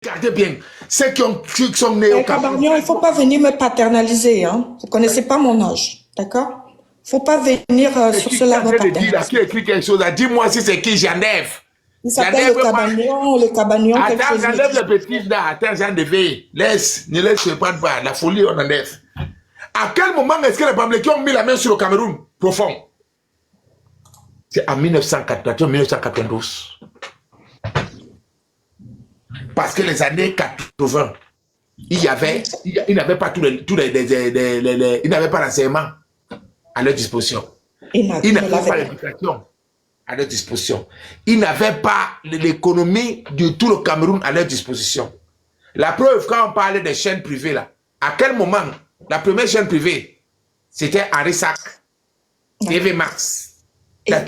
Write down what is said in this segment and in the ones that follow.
Regardez bien, ceux qui sont nés au Cameroun. Cabarnion, il ne faut pas venir me paternaliser. Hein. Vous ne connaissez pas mon âge. D'accord? Il ne faut pas venir sur cela me paternaliser. Qui écrit quelque chose? Dis-moi si c'est qui, Genève. Il s'appelle le Cabarnion. Attends, j'enlève le petit là. Attends, j'en devais. Laisse, ne laisse pas la folie, on enlève. À quel moment est-ce que les Bamileke ont mis la main sur le Cameroun profond? C'est en 1992. Parce que les années 80, il n'avait pas ils n'avaient pas l'enseignement à leur disposition. Ils n'avaient pas l'éducation à leur disposition. Ils n'avaient pas l'économie de tout le Cameroun à leur disposition. La preuve, quand on parlait des chaînes privées, là, à quel moment la première chaîne privée, c'était Henri Sac, TV Max. Voilà.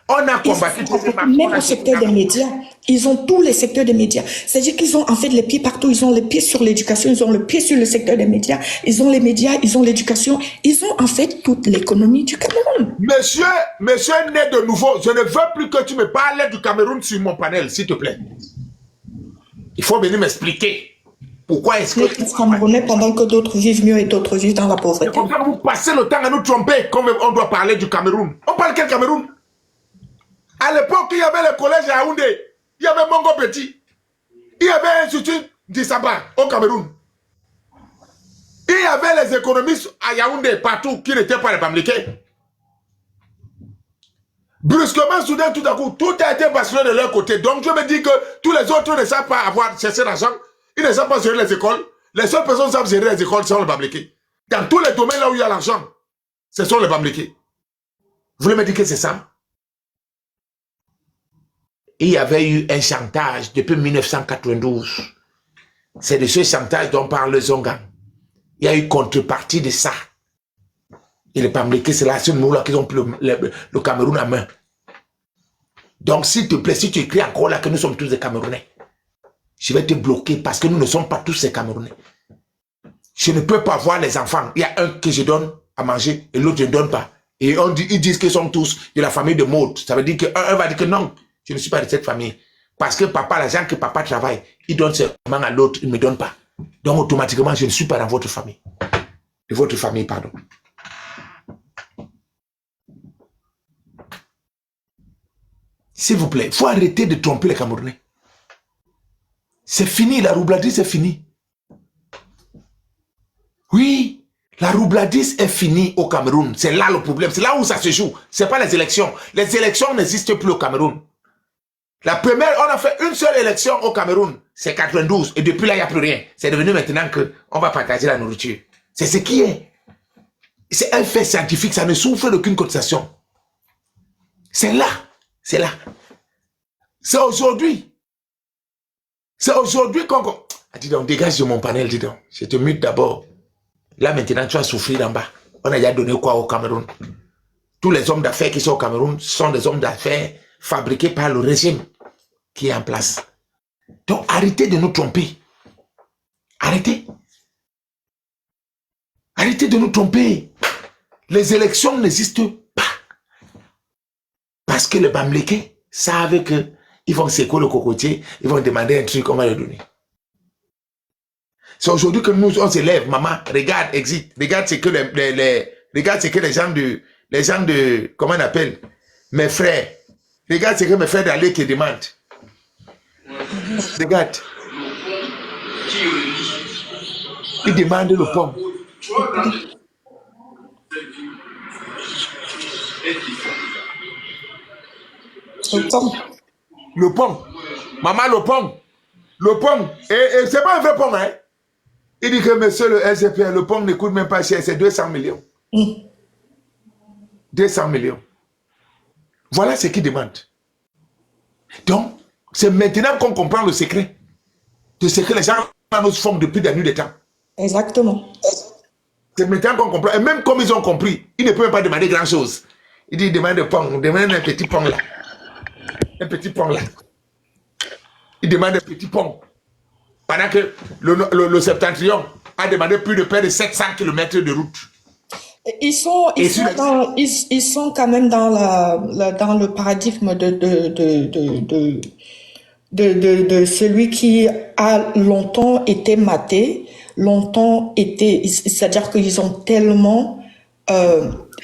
On a combattu même au secteur des médias. Ils ont tous les secteurs des médias. C'est-à-dire qu'ils ont en fait les pieds partout. Ils ont les pieds sur l'éducation, ils ont le pied sur le secteur des médias. Ils ont les médias, ils ont l'éducation. Ils ont en fait toute l'économie du Cameroun. Monsieur né de nouveau, je ne veux plus que tu me parles du Cameroun sur mon panel, s'il te plaît. Il faut venir m'expliquer. Pourquoi est-ce que... Les Camerounais, pendant que d'autres vivent mieux et d'autres vivent dans la pauvreté. C'est comme ça que vous passez le temps à nous tromper quand on doit parler du Cameroun. On parle quel Cameroun? À l'époque, il y avait le collège à Yaoundé, il y avait Mongo Petit, il y avait l'Institut d'Issaba au Cameroun. Il y avait les économistes à Yaoundé partout qui n'étaient pas les Bamileke. Brusquement, soudain, tout à coup, tout a été basculé de leur côté. Donc, je me dis que tous les autres ne savent pas avoir cherché l'argent. Ils ne savent pas gérer les écoles. Les seules personnes qui savent gérer les écoles sont les Bamileke. Dans tous les domaines là où il y a l'argent, ce sont les Bamileke. Vous voulez me dire que c'est ça? Il y avait eu un chantage depuis 1992. C'est de ce chantage dont parle le Zonga. Il y a eu contrepartie de ça. Et les Bamileke, c'est là, ce moment-là qu'ils ont pris le Cameroun à main. Donc, s'il te plaît, si tu écris encore là que nous sommes tous des Camerounais, je vais te bloquer parce que nous ne sommes pas tous des Camerounais. Je ne peux pas voir les enfants. Il y a un que je donne à manger et l'autre je ne donne pas. Et ils disent qu'ils sont tous de la famille de Maud. Ça veut dire qu'un va dire que non, je ne suis pas de cette famille. Parce que papa, l'argent que papa travaille, il donne seulement à l'autre, il ne me donne pas. Donc automatiquement, je ne suis pas dans votre famille. De votre famille, pardon. S'il vous plaît, il faut arrêter de tromper les Camerounais. C'est fini, la roubladise, c'est fini. Oui, la roubladise est finie au Cameroun. C'est là le problème, c'est là où ça se joue. Ce n'est pas les élections. Les élections n'existent plus au Cameroun. La première, on a fait une seule élection au Cameroun, c'est 92. Et depuis là, il n'y a plus rien. C'est devenu maintenant qu'on va partager la nourriture. C'est ce qui est. C'est un fait scientifique, ça ne souffre d'aucune cotisation. C'est là. C'est là. C'est aujourd'hui. C'est aujourd'hui qu'on... Ah, dis donc, dégage de mon panel, dis donc. Je te mute d'abord. Là, maintenant, tu vas souffrir en bas. On a déjà donné quoi au Cameroun? Tous les hommes d'affaires qui sont au Cameroun sont des hommes d'affaires fabriqués par le régime qui est en place. Donc, arrêtez de nous tromper. Arrêtez. Arrêtez de nous tromper. Les élections n'existent pas. Parce que les Bamileke savent qu'ils vont secouer le cocotier, ils vont demander un truc, on va le donner. C'est aujourd'hui que nous, on se lève, maman, regarde, exit, regarde ce que regarde ce que les gens de, comment on appelle, mes frères, regarde ce que mes frères d'Alé qui demandent. Regarde. Ils demandent le pomme. Le pomme. Maman, le pomme. Le pomme. Et c'est pas un vrai pomme, hein. Il dit que monsieur le SGPN, le pomme ne coûte même pas cher, c'est 200 millions. 200 millions. Voilà ce qu'il demande. Donc, c'est maintenant qu'on comprend le secret de ce que les gens nous font depuis la nuit des temps. Exactement. C'est maintenant qu'on comprend. Et même comme ils ont compris, ils ne peuvent pas demander grand-chose. Il dit, demande un pomme, demande un petit pomme là. Un petit pomme là. Il demande un petit pomme. Pendant que le septentrion a demandé plus de près de 700 km de route. Ils sont quand même dans le paradigme de celui qui a longtemps été maté, c'est-à-dire qu'ils ont tellement,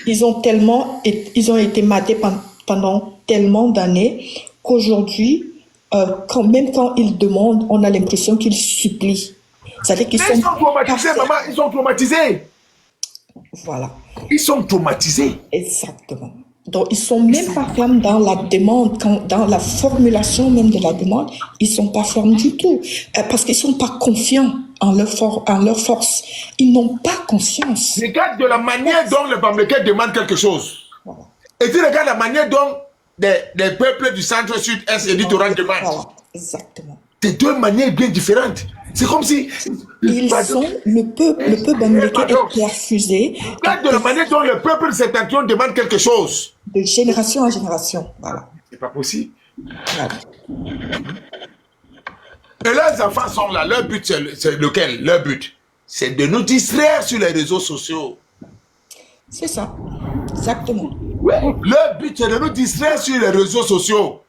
ils ont été matés pendant tellement d'années qu'aujourd'hui, même quand ils demandent, on a l'impression qu'ils supplient. C'est-à-dire qu'ils Mais ils sont sont traumatisés, pas maman, ils sont traumatisés. voilà. Ils sont traumatisés. Exactement. Donc, ils sont même pas fermes dans la demande, dans la formulation même de la demande, ils sont pas fermes du tout. Parce qu'ils sont pas confiants en leur force. Ils n'ont pas conscience. Regarde de la manière dont les Bamileke demandent quelque chose. Voilà. Et tu regardes la manière dont les peuples du centre-sud-est et du Torrent demandent. Voilà. Exactement. C'est deux manières bien différentes. C'est comme si... Le peuple bamileke est perfusé Regarde de la manière dont le peuple septentrion demande quelque chose. de génération en génération. Voilà. C'est pas possible. Voilà. Et leurs enfants sont là. Leur but, c'est lequel? Leur but, c'est de nous distraire sur les réseaux sociaux. C'est ça. Exactement. Leur but, c'est de nous distraire sur les réseaux sociaux.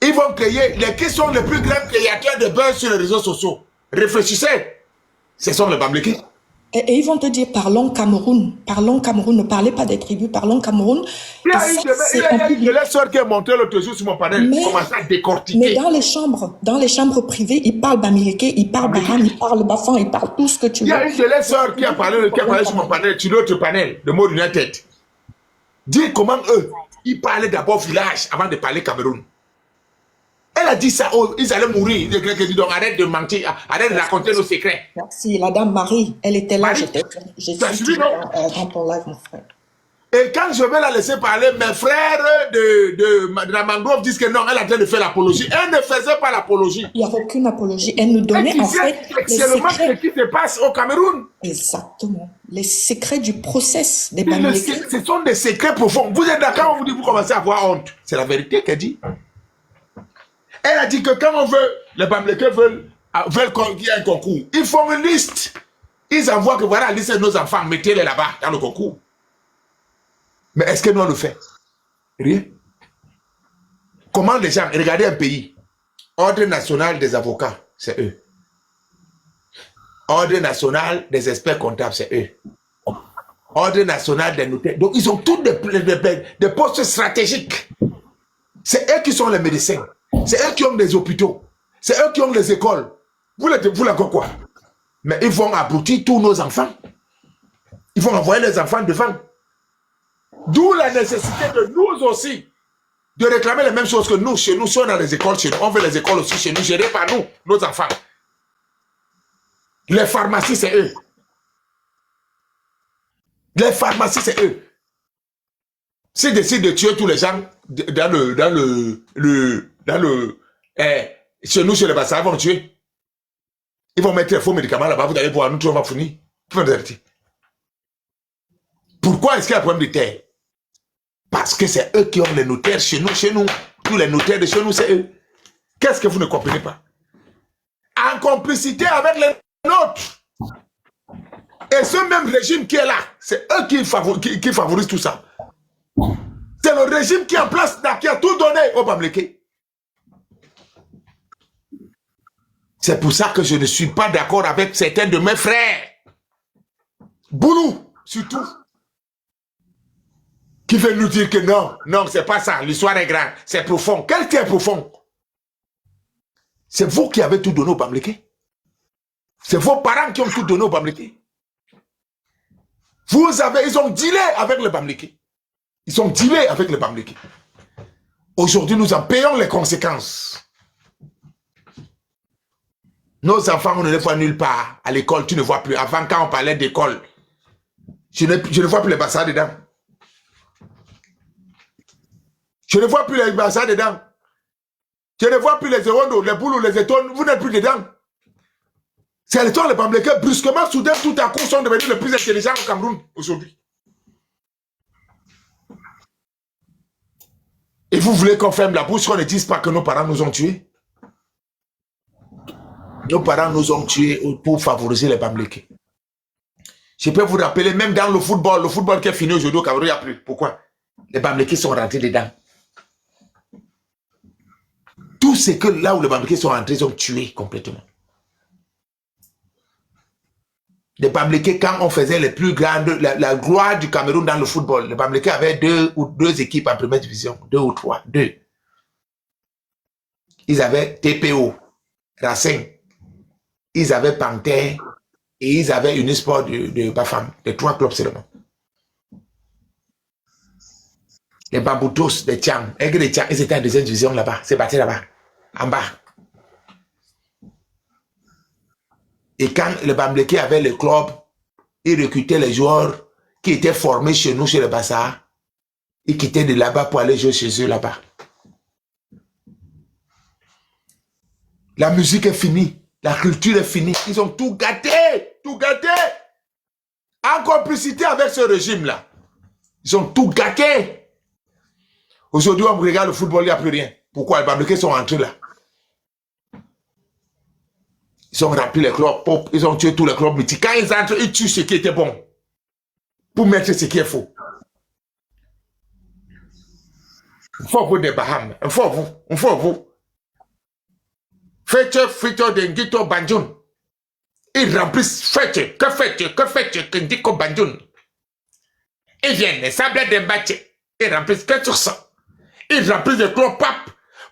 Ils vont créer... Qui sont les plus grands créateurs de buzz sur les réseaux sociaux? Réfléchissez. Ce sont les Bamileke. Et ils vont te dire, parlons Cameroun, ne parlez pas des tribus, parlons Cameroun. Il y a une de les sœurs qui est montée l'autre jour sur mon panel, commencé à décortiquer. Mais dans les chambres privées, ils parlent Bamileke, ils parlent Baham, ils parlent Bafan, ils parlent tout ce que tu veux. Il y a une de les sœurs qui a parlé sur mon panel, sur l'autre panel, de Mode United. Dis comment eux, ils parlaient d'abord village avant de parler Cameroun. Elle a dit ça, oh, ils allaient mourir. Donc arrête de mentir, arrête de raconter nos secrets. Merci, la dame Marie, elle était là, Marie, j'ai suivi, dans ton live, mon frère. Et quand je vais la laisser parler, mes frères de la mangrove disent que non, elle est en train de faire l'apologie. Elle ne faisait pas l'apologie. Il n'y a aucune apologie. Elle nous donnait en fait les secrets. Ce qui se passe au Cameroun. Exactement. Les secrets du process des Bamileke. Ce sont des secrets profonds. Vous êtes d'accord, on vous dit, vous commencez à avoir honte. C'est la vérité qu'elle dit. Elle a dit que quand on veut, les Bamileke veulent qu'il y ait un concours. Ils font une liste. Ils envoient que voilà la liste de nos enfants, mettez-les là-bas dans le concours. Mais est-ce que nous on le fait? Rien. Comment les gens, regardez un pays, Ordre national des avocats, c'est eux. Ordre national des experts comptables, c'est eux. Ordre national des notaires. Donc ils ont tous des postes stratégiques. C'est eux qui sont les médecins. C'est eux qui ont des hôpitaux. C'est eux qui ont les écoles. Vous l'avez quoi? Mais ils vont abrutir tous nos enfants. Ils vont envoyer les enfants devant. D'où la nécessité de nous aussi de réclamer les mêmes choses que nous. Chez nous, si on a les écoles, chez nous, on veut les écoles aussi chez nous, gérées par nous, nos enfants. Les pharmacies, c'est eux. Les pharmacies, c'est eux. S'ils décident de tuer tous les gens chez nous, chez les Bassa, ils vont tuer. Ils vont mettre les faux médicaments là-bas, vous allez voir, nous, on va finir. Pourquoi est-ce qu'il y a un problème de terre? Parce que c'est eux qui ont les notaires chez nous. Tous les notaires de chez nous, c'est eux. Qu'est-ce que vous ne comprenez pas? En complicité avec les nôtres. Et ce même régime qui est là, c'est eux qui favorisent tout ça. C'est le régime qui est en place, qui a tout donné au Bamileke. C'est pour ça que je ne suis pas d'accord avec certains de mes frères. Boulou, surtout. Qui veut nous dire que non, c'est pas ça, l'histoire est grande, c'est profond. Quel qui est profond? C'est vous qui avez tout donné au Bamileke. C'est vos parents qui ont tout donné au Bamileke. Ils ont dealé avec le Bamileke. Ils ont dealé avec le Bamileke. Aujourd'hui, nous en payons les conséquences. Nos enfants, on ne les voit nulle part. À l'école, tu ne vois plus. Avant, quand on parlait d'école, je ne vois plus les Bassa dedans. Je ne vois plus les Bassa dedans. Je ne vois plus les Erondo, les Boulou, les Étones. Vous n'êtes plus dedans. C'est les les Bamileke, brusquement, soudain, tout à coup, sont devenus les plus intelligents au Cameroun aujourd'hui. Et vous voulez qu'on ferme la bouche, qu'on ne dise pas que nos parents nous ont tués? Nos parents nous ont tués pour favoriser les Bamileke. Je peux vous rappeler, même dans le football qui est fini aujourd'hui au Cameroun, il n'y a plus. Pourquoi? Les Bamileke sont rentrés dedans. Tout ce que là où les Bamileke sont entrés, ils ont tué complètement. Les Bamileke, quand on faisait les plus grandes, la gloire du Cameroun dans le football, les Bamileke avaient deux équipes en première division, 2 ou 3, 2. Ils avaient TPO, Racing, ils avaient Panther et ils avaient Unisport de Bafam, les 3 clubs seulement. Les Bamboutos de Tchang, ils étaient en deuxième division là-bas, c'est parti là-bas, en bas. Et quand les Bamileke avaient le club, ils recrutaient les joueurs qui étaient formés chez nous, chez le Bassa. Ils quittaient de là-bas pour aller jouer chez eux là-bas. La musique est finie, la culture est finie. Ils ont tout gâté, tout gâté. En complicité avec ce régime-là. Ils ont tout gâté. Aujourd'hui, on regarde le football, il n'y a plus rien. Pourquoi les Bamileke sont entrés là? Ils ont rempli les clubs pop, ils ont tué tous les clubs mythiques. Quand ils entrent, ils tuent ce qui était bon pour mettre ce qui est faux. Il faut vous des Bahamas, il faut vous. Faites de Banjoun. Ils remplissent, faites, que Banjoun. Ils viennent, les sables d'Embaché, ils remplissent que sur ça. Ils remplissent les clubs pop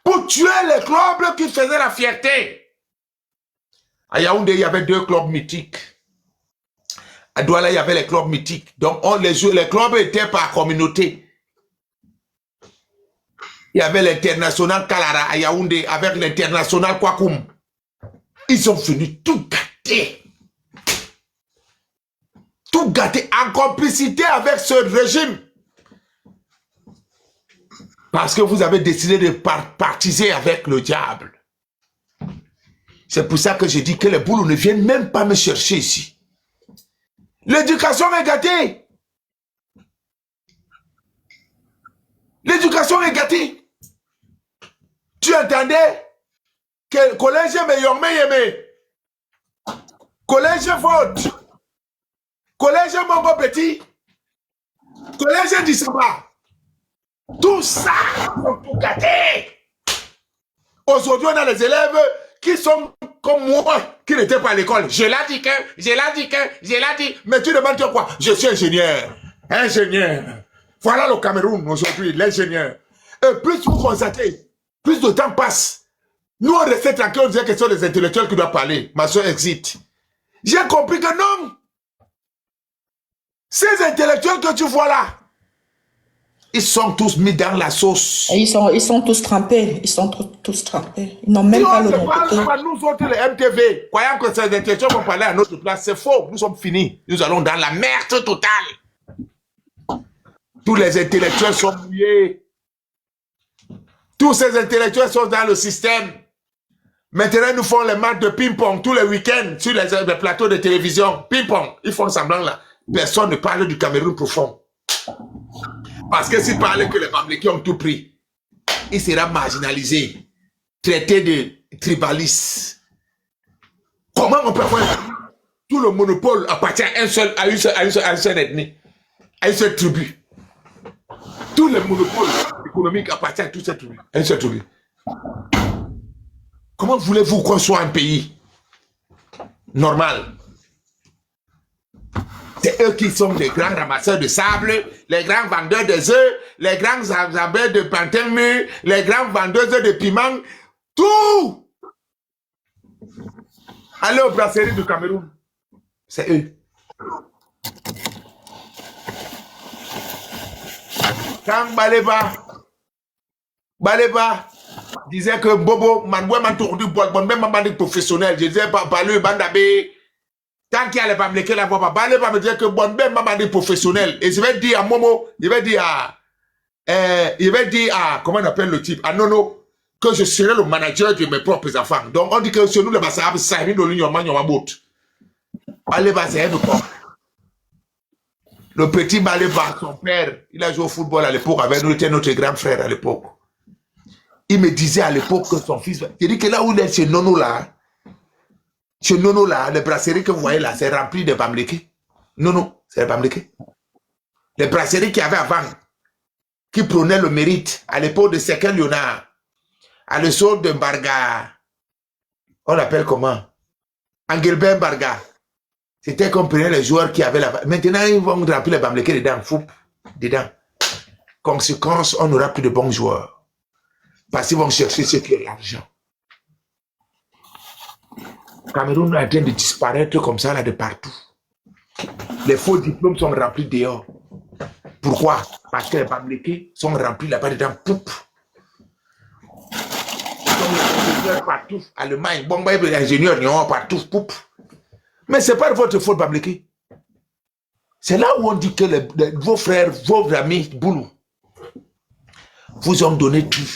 pour tuer les clubs qui faisaient la fierté. À Yaoundé, il y avait 2 clubs mythiques. À Douala, il y avait les clubs mythiques. Donc, les clubs étaient par communauté. Il y avait l'international Kalara à Yaoundé avec l'international Kwakoum. Ils ont fini tout gâter. Tout gâter en complicité avec ce régime. Parce que vous avez décidé de partiser avec le diable. C'est pour ça que je dis que les boulots ne viennent même pas me chercher ici. L'éducation est gâtée. L'éducation est gâtée. Tu entendais que collège Meyomé, collège Faute, collège Mongo Petit, collège Dissamba. Tout ça, tout gâté. Aujourd'hui, on a les élèves qui sont comme moi, qui n'étaient pas à l'école. Je l'ai dit. Mais tu demandes quoi? Je suis ingénieur. Voilà le Cameroun aujourd'hui, l'ingénieur. Et plus vous constatez, plus de temps passe. Nous, on restait tranquille, on disait que ce sont les intellectuels qui doivent parler. Ma soeur exit. J'ai compris que non. Ces intellectuels que tu vois là, ils sont tous mis dans la sauce. Et ils sont tous trempés. Ils sont tous trempés. Ils n'ont même pas le parle, nous autres, les MTV, croyant que ces intellectuels vont parler à notre place, c'est faux. Nous sommes finis. Nous allons dans la merde totale. Tous les intellectuels sont mouillés. Tous ces intellectuels sont dans le système. Maintenant, nous font les matchs de ping-pong tous les week-ends sur les plateaux de télévision. Ping-pong. Ils font semblant là. Personne ne parle du Cameroun profond. Parce que s'ils parlaient que les Bamileke ont tout pris, il sera marginalisé, traité de tribaliste. Comment on peut avoir tout le monopole appartient à une seule ethnie, à une seule tribu? Tout le monopole économique appartient à toute cette tribu, à une seule tribu. Comment voulez-vous qu'on soit un pays normal? C'est eux qui sont les grands ramasseurs de sable, les grands vendeurs de œufs, les grands abeilles de plantain mûr, les grands vendeurs de piments, tout. Allez aux brasseries du Cameroun, c'est eux. Quand Baleba disait que Bobo, Manoué m'a tourné du bois, même ma bande professionnelle, je disais, Balou, Bandabé, tant qu'il y a les Bamileke là, Baleba me disait que bon, même ma bande professionnelle, et je vais dire à Momo, je vais dire à, comment on appelle le type, à Nono, que je serai le manager de mes propres enfants. Donc on dit que chez nous, les Bassarabes, ça arrive dans l'Union, Baleba, c'est un quoi. Le petit Baleba, son père, il a joué au football à l'époque avec nous, il était notre grand frère à l'époque. Il me disait à l'époque que son fils... Il dit que là où il est chez Nono là, les brasseries que vous voyez là, c'est rempli de Bamileke. Non, c'est les Bamileke. Les brasseries qu'il y avait avant, qui prenaient le mérite, à l'époque de Sekel Léonard, à le sol de Barga. On l'appelle comment? Engelbert Barga. C'était comme prenait les joueurs qui avaient la... Maintenant, ils vont remplir les Bamileke dedans. Fou, dedans. Conséquence, on n'aura plus de bons joueurs. Parce qu'ils vont chercher ceux qui ont l'argent. Cameroun est en train de disparaître comme ça, là, de partout. Les faux diplômes sont remplis dehors. Pourquoi? Parce que les Bamileke sont remplis là-bas dedans. Poup. Ingénieurs partout. Allemagne, bon, les ingénieurs, ils ont partout. Poup. Mais ce n'est pas votre faute, Bamileke. C'est là où on dit que vos frères, vos amis, Boulou, vous ont donné tout.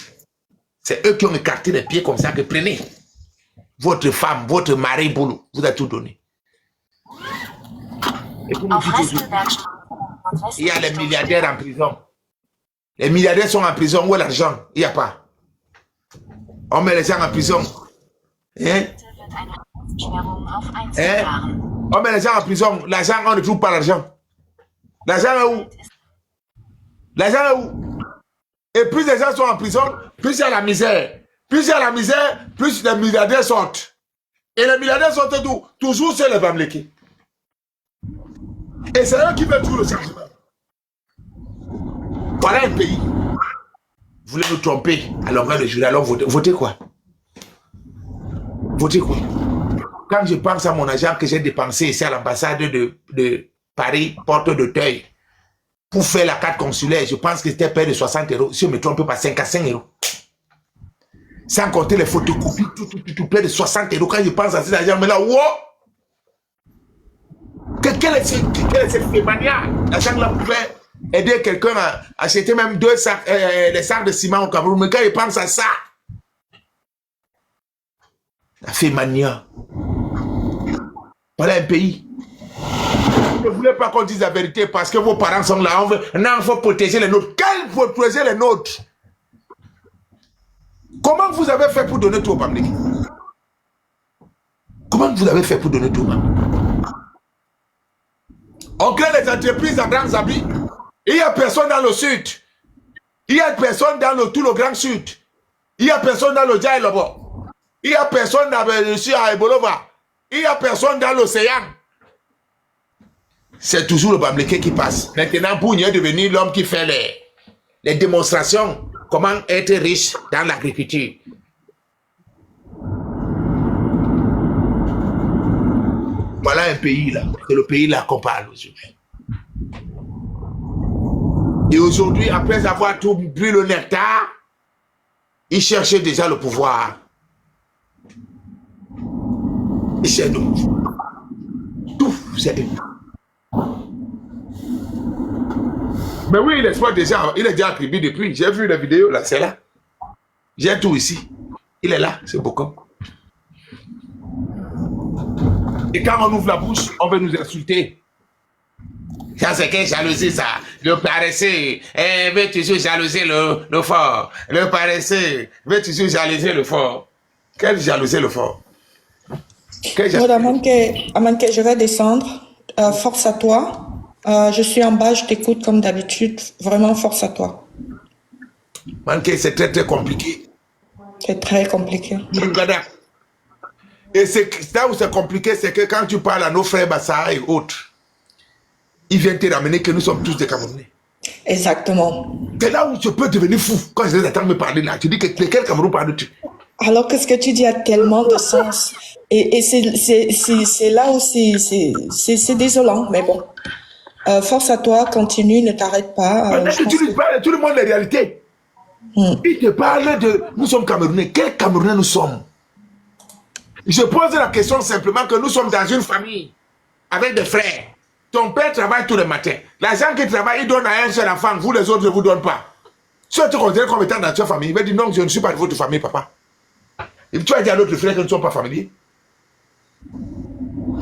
C'est eux qui ont écarté les pieds comme ça que prenez. Votre femme, votre mari, Boulou, vous a tout donné. Et vous nous dites, il y a les milliardaires en prison. Les milliardaires sont en prison. Où est l'argent? Il n'y a pas. On met les gens en prison. Hein? Hein? On met les gens en prison. L'argent, on ne trouve pas l'argent. L'argent est où? L'argent est où? Et plus les gens sont en prison, plus il y a la misère. Plus il y a la misère, plus les milliardaires sortent. Et les milliardaires sortent d'où? Toujours sur les Bamileke. Et c'est eux qui veulent tout le changement. Voilà un pays. Vous voulez nous tromper à longueur de journée, alors votez quoi? Votez quoi? Quand je pense à mon argent que j'ai dépensé ici à l'ambassade de Paris, porte d'Auteuil, pour faire la carte consulaire, je pense que c'était près de 60 €. Si je ne me trompe pas, 5 à 5 €. Sans compter les photocopies, tout près de 60 €. Quand je pense à cet argent, mais là, wow! Quel est ce fémania? L'argent là pouvait aider quelqu'un à acheter même 2 sacs, les sacs de ciment au Cameroun. Mais quand il pense à ça, la fémania. Voilà un pays. Vous ne voulez pas qu'on dise la vérité parce que vos parents sont là. Non, il faut protéger les nôtres. Quel faut protéger les nôtres? Comment vous avez fait pour donner tout au Bamileke? Comment vous avez fait pour donner tout au Bamileke? On crée les entreprises à Grand Zabi. Il n'y a personne dans le sud. Il n'y a personne dans tout le Grand Sud. Il n'y a personne dans le Djaïlobo. Il n'y a personne dans le Ebolova. Il n'y a personne dans l'océan. C'est toujours le Bamileke qui passe. Maintenant, Bougny est devenu l'homme qui fait les démonstrations. Comment être riche dans l'agriculture. Voilà un pays là. C'est le pays là qu'on parle aujourd'hui. Et aujourd'hui, après avoir tout bu le nectar, ils cherchaient déjà le pouvoir. Ils cherchent le pouvoir. Tout, c'est eux. Mais oui, il exploite déjà. Il est déjà attribué depuis. J'ai vu la vidéo là, c'est là. J'ai tout ici. Il est là, c'est beaucoup. Et quand on ouvre la bouche, on veut nous insulter. Ça, c'est quelle jalousie, ça? Le paresseux. Veut toujours jalouser le fort. Le paresseux veut toujours jalouser le fort. Quelle jalousie le fort? Amanke, je vais descendre. Force à toi. Je suis en bas, je t'écoute comme d'habitude. Vraiment, force à toi. Manke, c'est très très compliqué. C'est très compliqué. Et c'est là où c'est compliqué, c'est que quand tu parles à nos frères Bassa et autres, ils viennent te ramener que nous sommes tous des Camerounais. Exactement. C'est là où je peux devenir fou. Quand je les attends me parler là, tu dis que quel Cameroun parles-tu? Alors que ce que tu dis a tellement de sens. Et c'est là où c'est désolant, mais bon. Force à toi, continue, ne t'arrête pas. Tu parles tout le monde les réalités. Il te parle de... Nous sommes Camerounais. Quels Camerounais nous sommes? Je pose la question simplement que nous sommes dans une famille avec des frères. Ton père travaille tous les matins. L'argent qu'il travaille, il donne à un seul enfant. Vous les autres, ne vous donnent pas. Si tu te considères comme étant dans ta famille, il va dire non, je ne suis pas de votre famille, papa. Et tu as dit à l'autre frère que nous ne sommes pas familiers.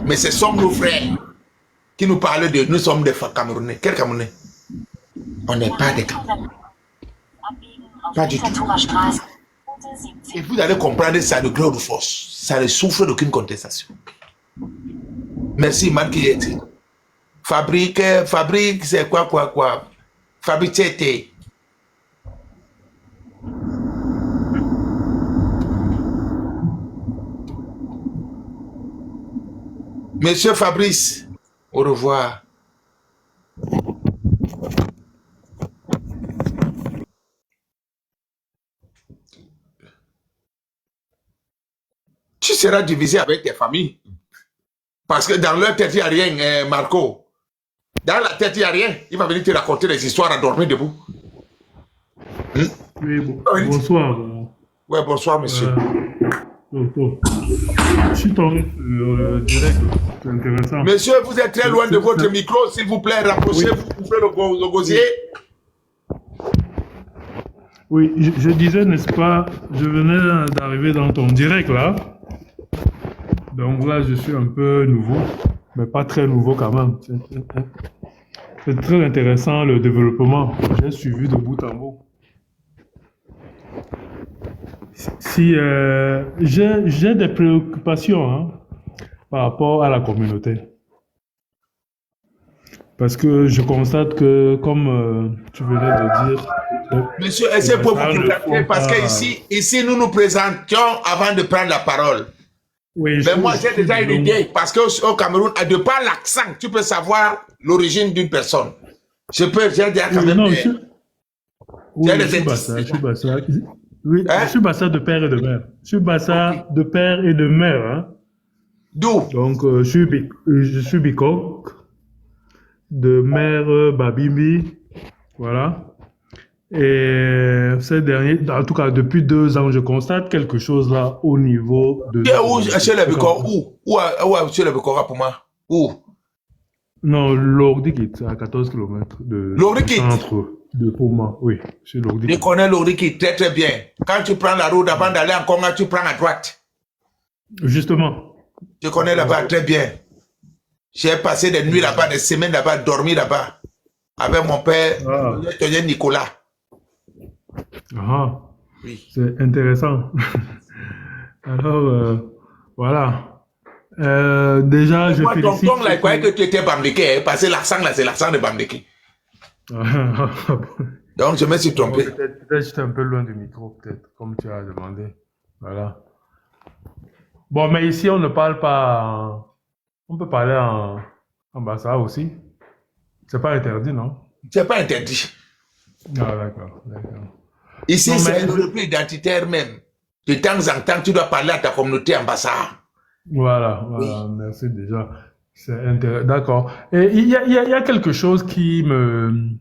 Mais ce sont nos frères qui nous parlent de nous sommes des Camerounais. Quels Camerounais? On n'est pas des Camerounais. Pas du tout. Et vous allez comprendre ça de grande force. Ça ne souffre d'aucune contestation. Merci, Marquette. Fabrique, c'est quoi. Fabrique, Monsieur Fabrice, au revoir. Tu seras divisé avec tes familles. Parce que dans leur tête, il n'y a rien, Marco. Dans la tête, il n'y a rien. Il va venir te raconter des histoires à dormir debout. Oui, bonsoir. Ouais, bonsoir, monsieur. Je suis tombé sur direct, c'est intéressant. Monsieur, vous êtes très loin de votre micro, s'il vous plaît, rapprochez-vous, vous pouvez le gosier. Oui, je disais, n'est-ce pas, je venais d'arriver dans ton direct là. Donc là, je suis un peu nouveau, mais pas très nouveau quand même. C'est très intéressant le développement. J'ai suivi de bout en bout. Si j'ai des préoccupations hein, par rapport à la communauté. Parce que je constate que, comme tu venais de dire... Monsieur, essayez pour vous présenter, parce qu'ici, nous nous présentions avant de prendre la parole. Oui, mais moi, j'ai déjà une idée, parce qu'au Cameroun, de par l'accent, tu peux savoir l'origine d'une personne. J'ai déjà quand même... je suis Bassa. Oui, je suis Bassa de père et de mère. Je suis Bassa de père et de mère. Hein. D'où? Donc, je suis Bikok, de mère Babimbi. Voilà. Et ces derniers, en tout cas, depuis 2 ans, je constate quelque chose là au niveau de... Où chez les Bikok? Où chez les Bikok pour moi? Où? Non, Lordikit, à 14 km de centre de Poma. Oui, c'est Lordikit. Je connais Lordikit très très bien. Quand tu prends la route avant d'aller en Congo, tu prends à droite. Justement. Je connais là-bas très bien. J'ai passé des nuits là-bas, des semaines là-bas, dormi là-bas. Avec mon père, Nicolas. Ah, oui. C'est intéressant. Alors, voilà. Déjà, je félicite... Moi, tonton, là, il croyait que tu étais Bamléké, parce que l'accent, là, c'est l'accent de Bamléké. Donc, je me suis trompé. Peut-être j'étais un peu loin du micro, peut-être, comme tu as demandé. Voilà. Bon, mais ici, on ne parle pas... On peut parler en Bassa aussi. C'est pas interdit, non? C'est pas interdit. Ah, d'accord. Ici, c'est le repli identitaire même. De temps en temps, tu dois parler à ta communauté en Bassa. Voilà, oui. Merci déjà. C'est intéressant. D'accord. Et il y a quelque chose qui me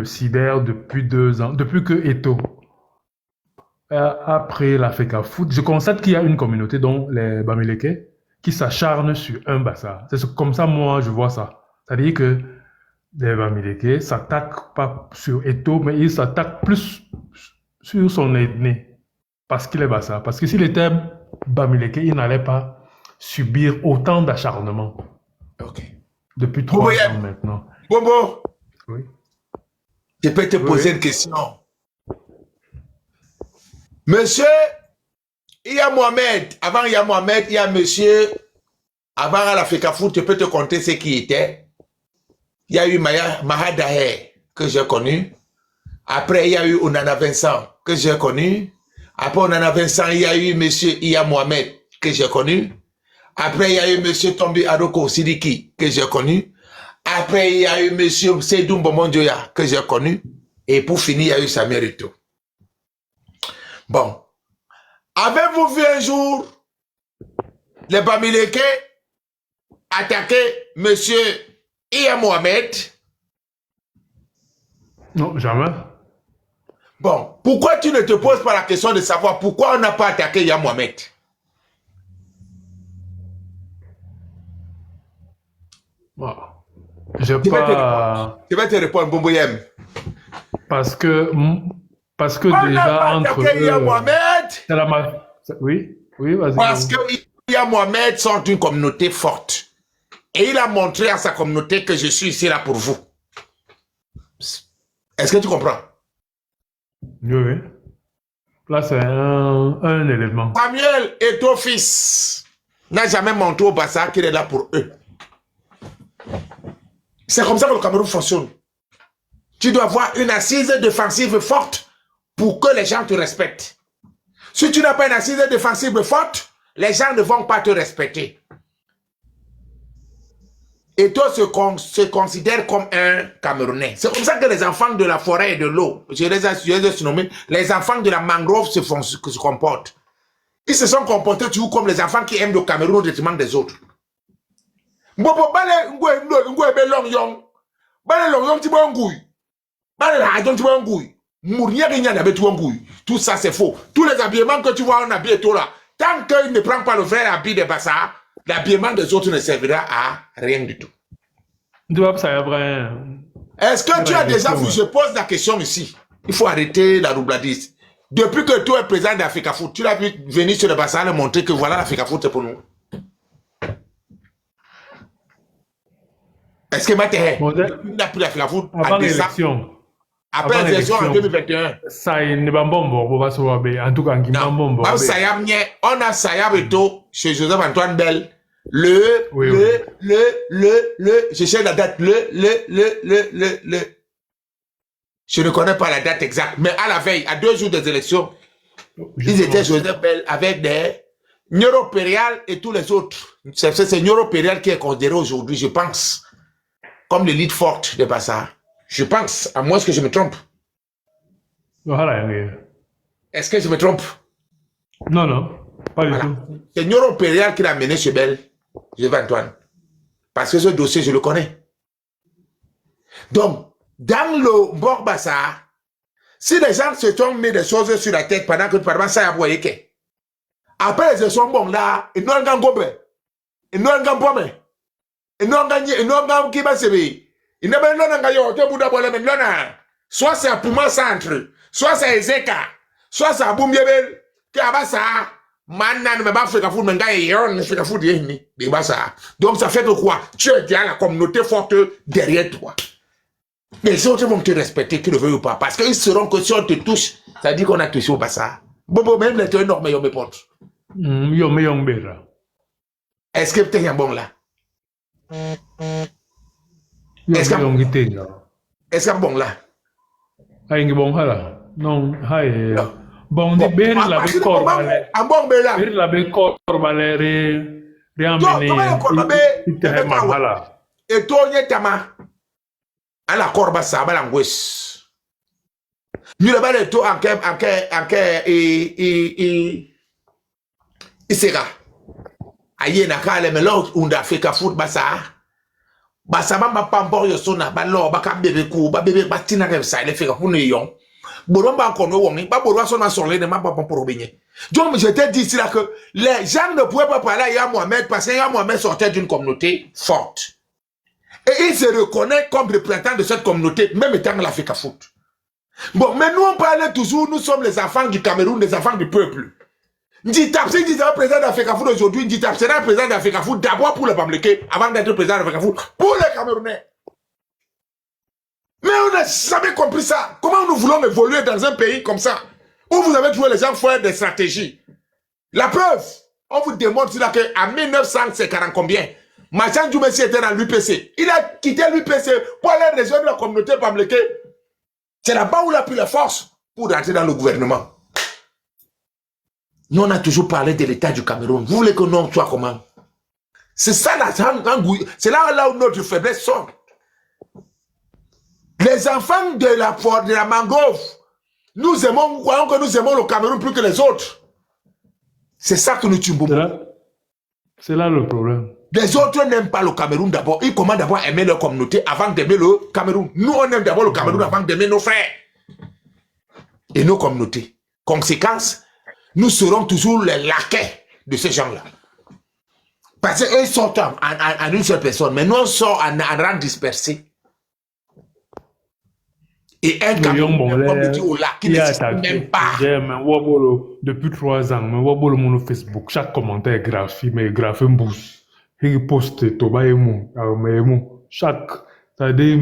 sidère depuis 2 ans, depuis que Eto a pris l'Africa Foot. Je constate qu'il y a une communauté, dont les Bamileke, qui s'acharnent sur un Bassa. C'est comme ça, moi, je vois ça. C'est-à-dire que les Bamileke s'attaquent pas sur Eto, mais ils s'attaquent plus sur son ethnie. Parce qu'il est Bassa. Parce que s'il était Bamileke, il n'allait pas subir autant d'acharnement. Ok. Depuis 3 ans maintenant. Bobo. Oui. Je peux te poser une question. Monsieur, il y a Mohamed. Avant, il y a Mohamed, il y a monsieur. Avant, à l'Africa Foot, je peux te compter ce qui était. Il y a eu Mahadahe, que j'ai connu. Après, il y a eu Onana Vincent, que j'ai connu. Après Onana Vincent, il y a eu monsieur Iya Mohamed, que j'ai connu. Après, il y a eu monsieur Tombi Adoko Sidiki, que j'ai connu. Après, il y a eu monsieur Seydou Mbomondjoya, que j'ai connu. Et pour finir, il y a eu Samuel Eto'o. Bon. Avez-vous vu un jour les Bamileke attaquer monsieur Iya Mohamed? Non, jamais. Bon, pourquoi tu ne te poses pas la question de savoir pourquoi on n'a pas attaqué Iya Mohamed? Bon. Je vais te répondre, Bomboyem. Parce que on déjà entre Iya Mohamed. Oui, vas-y. Parce que Iya Mohamed sont une communauté forte. Et il a montré à sa communauté que je suis ici là pour vous. Est-ce que tu comprends? Oui. Là, c'est un élément. Samuel Eto'o fils n'a jamais montré au Bassa qu'il est là pour eux. C'est comme ça que le Cameroun fonctionne. Tu dois avoir une assise défensive forte pour que les gens te respectent. Si tu n'as pas une assise défensive forte, les gens ne vont pas te respecter. Eto'o se considère comme un Camerounais. C'est comme ça que les enfants de la forêt et de l'eau, je les ai surnommés, les enfants de la mangrove se comportent. Ils se sont comportés toujours comme les enfants qui aiment le Cameroun au détriment des autres. Bobo bale ngwe be long yong. Bale long yong tibo ngui. Bale la don tibo ngui. Mourir rien n'avait tout ngui. Tout ça c'est faux. Tous les habillements que tu vois on habille tout là, tant qu'il ne prend pas le vrai habit de Bassa, l'habillement des autres ne servira à rien du tout. Est-ce que tu as déjà vu, je pose la question ici, il faut arrêter la roubladise. Depuis que tu es président d'Africa Foot, tu l'as vu venir sur le bassin et montrer que voilà l'Africa Foot c'est pour nous. Est-ce que Matéhé, il n'a plus l'Africa Foot avant l'élection? Après l'élection en 2021. Ça n'est pas bon, en tout cas, on a Sayab Eto'o chez Joseph Antoine Bell. Je cherche la date, je ne connais pas la date exacte, mais à la veille, à 2 jours des élections, ils étaient Joseph Bell avec des Neuropérial et tous les autres. C'est Neuropérial qui est considéré aujourd'hui, je pense, comme l'élite forte de Bassa. Je pense, à moins que je me trompe. Est-ce que je me trompe? Non, non, pas du tout. C'est Neuropérial qui l'a mené chez Bell, Joseph Antoine. Parce que ce dossier, je le connais. Donc, dans le Bord-Bassa, si les gens se sont mis des choses sur la tête pendant que par ça y a voyé que, après ils sont bons là, ils n'ont pas gobe, ils n'ont pas pomme, ils n'ont pas qui va se veiller. Ils n'ont pas soit c'est à Pouma Centre, soit c'est à Ezeka, soit c'est à Boumbiebel, qui a Bassa, maintenant ne pas faire foot, mais gars, faire foot, donc ça fait de quoi? Tu es dans la communauté forte derrière toi. Les autres vont te respecter, qu'ils le veuillent ou pas, parce qu'ils sauront que si on te touche, ça dit qu'on a touché au Bassa. Bon, même les énormes, mes potes. Est-ce que tu es un bon là? Est-ce qu'il y a bon là? Non, bon, de Berry la Bécorbale. Un bon là. Berry la Bécorbale, et toi, Tama. À la corba, ça va l'angoisse. Nous le balles tout en et sera. Aïe, n'a qu'à les mélanges où d'Africa foot, bassa. Bassa, ma pampo, yo sona, balo, baka bébé kou, ba bébé batina rêve ça, les fait pour nous yon. Boron ba encore nous, pas boron son sur les ma papa pour baigner. Donc, je t'ai dit ici là que les gens ne pouvaient pas parler à Mohamed parce que Mohamed sortait d'une communauté forte. Et il se reconnaît comme représentant de cette communauté, même étant dans l'Africa Foot. Bon, mais nous on parle toujours, nous sommes les enfants du Cameroun, les enfants du peuple. Nditap, si tu es président d'Africa Foot aujourd'hui, Nditap sera président d'Africa Foot d'abord pour le Bamléké, avant d'être président d'Africa Foot, pour les Camerounais. Mais on n'a jamais compris ça. Comment nous voulons évoluer dans un pays comme ça, où vous avez trouvé les gens faire des stratégies. La preuve, on vous démontre là qu'en 1940 combien Machan Djoumessi était dans l'UPC. Il a quitté l'UPC pour aller rejoindre la communauté Bamléké. C'est là-bas où il a pris la force pour rentrer dans le gouvernement. Nous, on a toujours parlé de l'état du Cameroun. Vous voulez que nous, soit comment? C'est ça, c'est là où notre faiblesse sort. Les enfants de la mangrove, nous aimons, croyons que nous aimons le Cameroun plus que les autres. C'est ça que nous tuons. C'est là le problème. Les autres n'aiment pas le Cameroun d'abord. Ils commencent d'abord à aimer leur communauté avant d'aimer le Cameroun. Nous, on aime d'abord le Cameroun avant d'aimer nos frères et nos communautés. Conséquence, nous serons toujours les laquais de ces gens-là. Parce qu'ils sortent en une seule personne, mais nous, on sort en rang dispersé. Et un Cameroun, comme le dit au lac, qui n'existe même pas. Depuis 3 ans, mais Wabolo mon Facebook, chaque commentaire est graphié, mais graphié me bouge. Il poste Toba et moi, chaque, c'est-à-dire,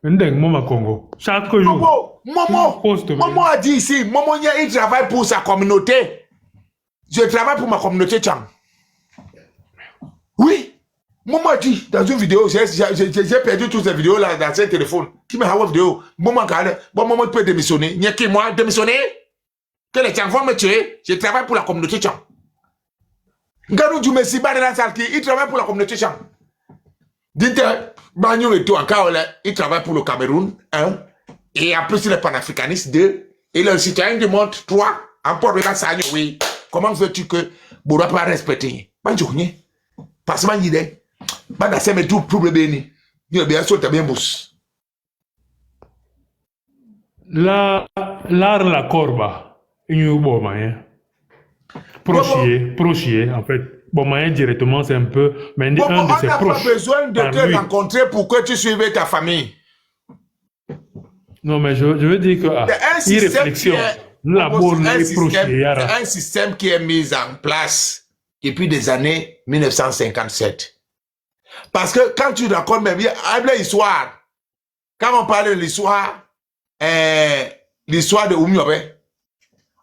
Momo Congo. Chaque jour. Momo a dit ici, Momo il travaille pour sa communauté. Je travaille pour ma communauté, Tchang. Oui. Momo a dit dans une vidéo, j'ai perdu toutes ces vidéos là dans ce téléphone. Qui m'a envoyé une vidéo. Momo peut démissionner. Il y a qui moi démissionner? Que les Tchang vont me tuer. Je travaille pour la communauté, Tchang. Gadou Djoumessi, il travaille pour la communauté Tchang. Dites, Bagnon et tout, encore, il travaille pour le Cameroun, 1. Et en plus, il est panafricaniste, 2. Et le citoyen du monde, 3. Encore, regarde ça, oui. Comment veux-tu que Boura pas respecter? Bagnon, parce que il est. Bagnon, c'est tout pour le béni. Il est bien sûr, t'as bien bousse. L'art la corba, il y a bon moyen. Prochier, en fait. Bon, moyen directement, c'est un peu. Mais Bon, un de ses on n'a proches. pas besoin de par te lui. rencontrer pour que tu suives ta famille. Non, mais je veux dire que. C'est un il système réflexion. qui est- La bonne c'est un est système- prochier. c'est un système qui est mis en place depuis des années 1957. Parce que quand tu racontes même l'histoire, quand on parle de l'histoire de Oumiobe,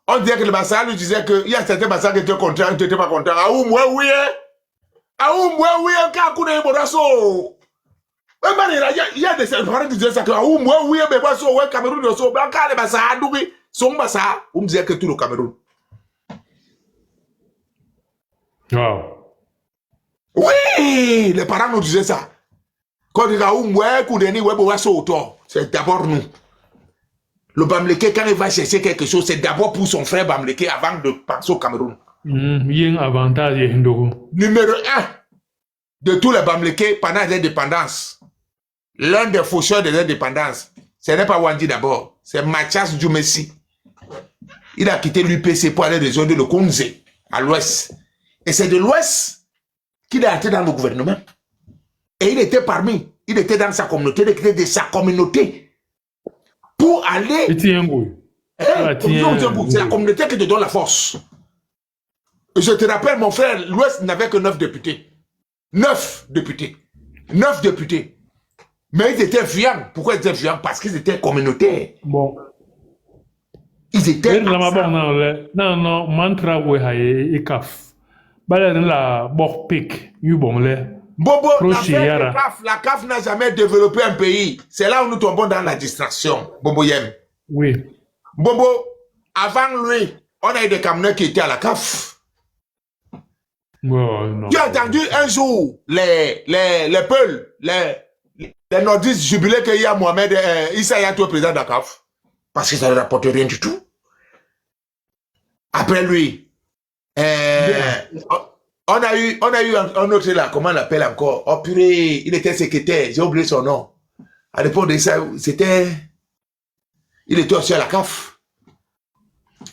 on disait que le Bassa lui disait qu'il y a certains Bassa qui étaient contents, qui n'étaient pas contents. Ah, oui, oui, quand on est bon, il y a des parents qui disaient ça que oui, mais ouais, Cameroun, quand les Bassa, son Bassa, on me disait que tout le Cameroun. Wow. Oui, les parents nous disaient ça. Quand on dit c'est d'abord nous. Le Bamleke, quand il va chercher quelque chose, c'est d'abord pour son frère Bamleke avant de penser au Cameroun. Il y a un avantage. Numéro 1 de tous les Bamleke pendant les indépendances, l'un des faucheurs des indépendances, ce n'est pas Wandi d'abord, c'est Mathias Djoumessi. Il a quitté l'UPC pour aller rejoindre le Kounze à l'ouest. Et c'est de l'ouest qu'il a été dans le gouvernement. Et il était dans sa communauté, il était de sa communauté. Pour aller... C'est la communauté qui te donne la force. Et je te rappelle, mon frère, l'Ouest n'avait que 9 députés. 9 députés. 9 députés. Mais ils étaient fiants. Pourquoi ils étaient fiants? Parce qu'ils étaient communautaires. Bon. Ils étaient... Non, mantra et kaf. La borpik, Bobo, la CAF n'a jamais développé un pays. C'est là où nous tombons dans la distraction. Bobo Yem. Oui. Bobo, avant lui, on a eu des Camerounais qui étaient à la CAF. Oh, non. Tu as entendu un jour les Peuls, les nordistes jubiler qu'il y a Mohamed Issa Yatou président de la CAF. Parce que ça ne rapporte rien du tout. Après lui, on a eu un autre là, comment on l'appelle encore? Oh purée, il était secrétaire, j'ai oublié son nom. À l'époque de ça, il était aussi à la CAF.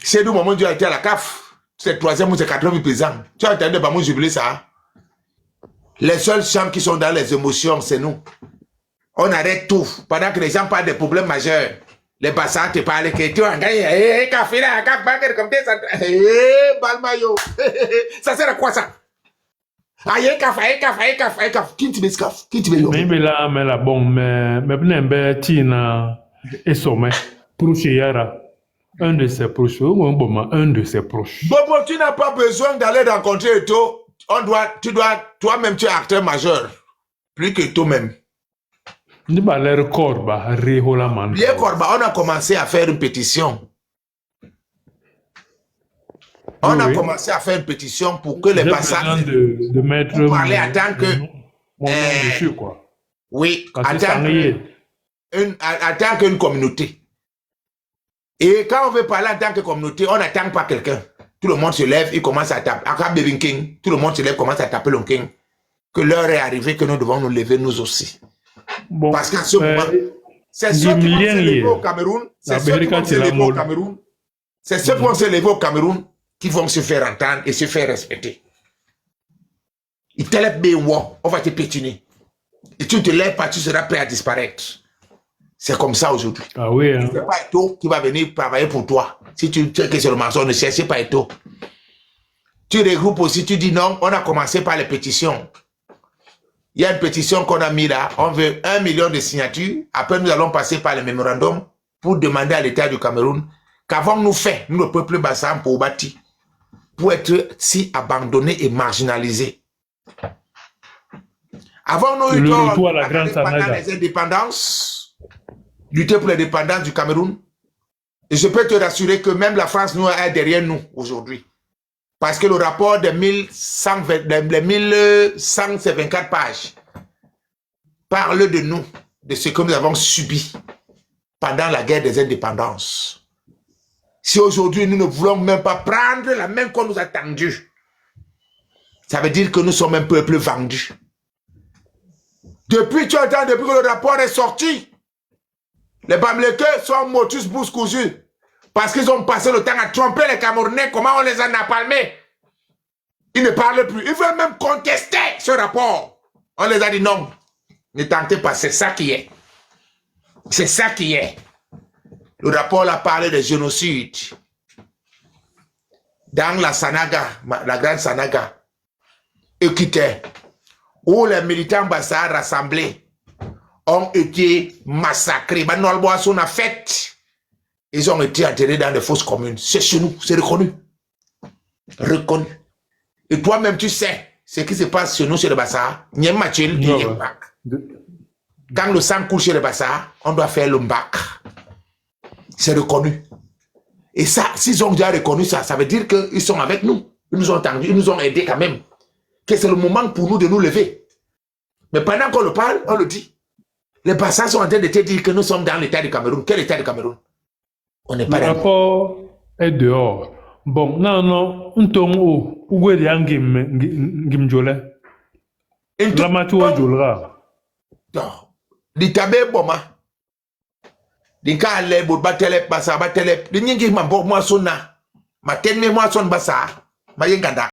C'est nous, maman, Dieu a été à la CAF. C'est le 3e ou c'est 4e président. Tu as entendu, maman, jubilé ça? Les seuls chants qui sont dans les émotions, c'est nous. On arrête tout. Pendant que les gens parlent des problèmes majeurs. Les passants te parlent que tu as gagné, café là, café comme ça. Balmayo. Ça sert à quoi ça? Aïe, café. Qui tu veux ce café? Qui tu veux? Mais la bon, mais Tina et Sommet, Prochiera, un de ses proches, un de ses proches. Bobo, tu n'as pas besoin d'aller rencontrer Eto. Toi-même, tu es acteur majeur. Plus que toi-même. Les Corba, on a commencé à faire une pétition. On a commencé à faire une pétition pour que les passants de mettre pour parler en tant que dessus, quoi. Oui, en tant qu'une communauté. Et quand on veut parler en tant que communauté, on n'attend pas quelqu'un. Tout le monde se lève, il commence à taper. Tout le monde se lève, commence à taper le king. Que l'heure est arrivée, que nous devons nous lever nous aussi. Bon, parce qu'à ce moment, c'est ceux qui vont se lever au Cameroun, c'est ceux qui vont se lever au Cameroun, c'est ceux qui vont se lever au Cameroun qui vont se faire entendre et se faire respecter. Il te lève bien, on va te pétiner. Et tu ne te lèves pas, tu seras prêt à disparaître. C'est comme ça aujourd'hui. Ah oui, hein. Ce n'est pas Eto qui va venir travailler pour toi. Si tu sais que c'est le mensonge, ne cherchez pas Eto. Tu regroupes aussi, tu dis non, on a commencé par les pétitions. Il y a une pétition qu'on a mis là, on veut 1 million de signatures. Après, nous allons passer par le mémorandum pour demander à l'État du Cameroun qu'avons-nous fait, nous, le peuple Bassam, pour bâtir, pour être si abandonné et marginalisé. Avons-nous eu tort pendant les indépendances, lutter pour l'indépendance du Cameroun? Et je peux te rassurer que même la France nous est derrière nous aujourd'hui. Parce que le rapport des 1124 pages parle de nous, de ce que nous avons subi pendant la guerre des indépendances. Si aujourd'hui nous ne voulons même pas prendre la main qu'on nous a tendue, ça veut dire que nous sommes un peuple vendu. Depuis que le rapport est sorti, les Bamileke sont motus bouche cousue. Parce qu'ils ont passé le temps à tromper les Camerounais, comment on les en a palmés. Ils ne parlent plus. Ils veulent même contester ce rapport. On les a dit non. Ne tentez pas, c'est ça qui est. C'est ça qui est. Le rapport a parlé de génocide. Dans la Sanaga, la grande Sanaga, Équité, où les militants Bassa rassemblés ont été massacrés. Ils ont été enterrés dans des fosses communes. C'est chez nous, c'est reconnu. Reconnu. Et toi-même, tu sais ce qui se passe chez nous, chez le Bassa. Quand le sang coule chez le Bassa, on doit faire le mbac. C'est reconnu. Et ça, s'ils ont déjà reconnu ça, ça veut dire qu'ils sont avec nous. Ils nous ont entendus, ils nous ont aidés quand même. Que c'est le moment pour nous de nous lever. Mais pendant qu'on le parle, on le dit. Les Bassas sont en train de te dire que nous sommes dans l'état du Cameroun. Quel état du Cameroun? On n'est pas Le dans rapport est dehors. Bon, non, on tombe où est Gimjole? Ramatua Jolra. Non. L'Itabe Boma. Dinka ale boba tele basa ba tele. Dinyengi mambo mwa sona. Ma tenme mwa son basa. Ma yenganda.